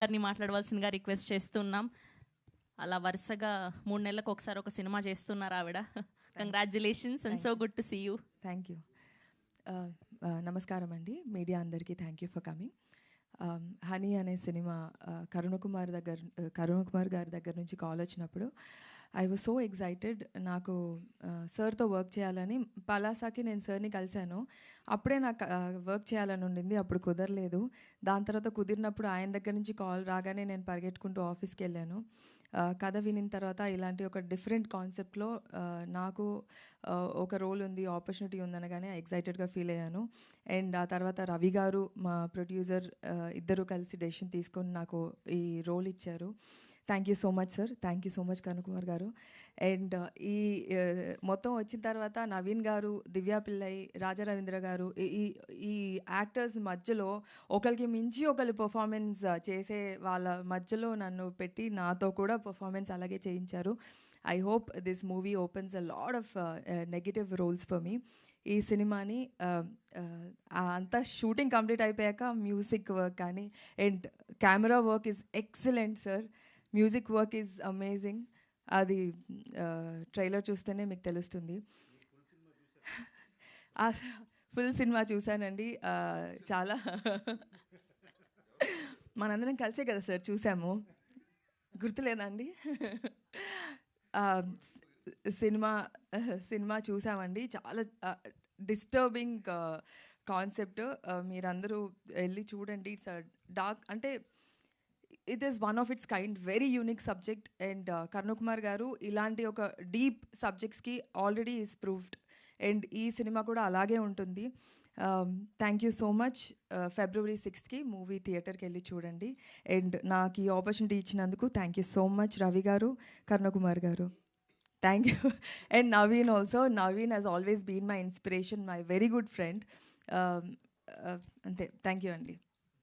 గారిని మాట్లాడవలసిందిగా రిక్వెస్ట్ చేస్తున్నాం. అలా వరుసగా 3 నెలలకు ఒకసారి ఒక సినిమా చేస్తున్నారు ఆవిడ. Congratulations and so good to see you. Thank you. నమస్కారం అండి, మీడియా అందరికీ thank you for coming. Honey అనే సినిమా కరుణ కుమార్ గారి దగ్గర నుంచి కాల్ వచ్చినప్పుడు ఐ వాజ్ సో ఎక్సైటెడ్. నాకు సార్తో వర్క్ చేయాలని, పలాసాకి నేను సార్ని కలిశాను. అప్పుడే నాకు వర్క్ చేయాలని ఉండింది, అప్పుడు కుదరలేదు. దాని తర్వాత కుదిరినప్పుడు ఆయన దగ్గర నుంచి కాల్ రాగానే నేను పరిగెట్టుకుంటూ ఆఫీస్కి వెళ్ళాను. కథ వినిన తర్వాత ఇలాంటి ఒక డిఫరెంట్ కాన్సెప్ట్లో నాకు ఒక రోల్ ఉంది, ఆపర్చునిటీ ఉందనగానే ఎక్సైటెడ్గా ఫీల్ అయ్యాను. అండ్ ఆ తర్వాత రవి గారు, మా ప్రొడ్యూసర్, ఇద్దరు కలిసి డెసిషన్ తీసుకొని నాకు ఈ రోల్ ఇచ్చారు. Thank you so much sir, thank you so much Karunakumar గారు. అండ్ ఈ మొత్తం వచ్చిన తర్వాత నవీన్ గారు, దివ్యా పిల్లై, రాజా రవీంద్ర గారు, ఈ యాక్టర్స్ మధ్యలో ఒకరికి మించి ఒకరు పర్ఫార్మెన్స్ చేసే వాళ్ళ మధ్యలో నన్ను పెట్టి నాతో కూడా పర్ఫార్మెన్స్ అలాగే చేయించారు. I hope this movie opens a lot of negative roles for me. ఈ సినిమాని అంతా షూటింగ్ కంప్లీట్ అయిపోయాక మ్యూజిక్ వర్క్ కానీ and camera work is excellent sir. Music work is amazing. అది ట్రైలర్ చూస్తేనే మీకు తెలుస్తుంది. ఫుల్ సినిమా చూశానండి. చాలా మనందరం కలిసే కదా సార్ చూసాము, గుర్తులేదండి? సినిమా చూసామండి. చాలా డిస్టర్బింగ్ కాన్సెప్ట్. మీరందరూ వెళ్ళి చూడండి. ఇట్స్ డార్క్, అంటే it is one of its kind, very unique subject. And Karunakumar గారు ఇలాంటి ఒక డీప్ సబ్జెక్ట్స్కి ఆల్రెడీ ఈజ్ ప్రూవ్డ్. అండ్ ఈ సినిమా కూడా అలాగే ఉంటుంది. Thank you so much. February 6th movie థియేటర్కి వెళ్ళి చూడండి. అండ్ నాకు ఈ ఆపర్చునిటీ ఇచ్చినందుకు thank you so much Ravi గారు, కరుణకుమార్ గారు. Thank you. And Naveen also. Naveen has always been my inspiration, my very good friend. అంతే, థ్యాంక్ యూ అండి.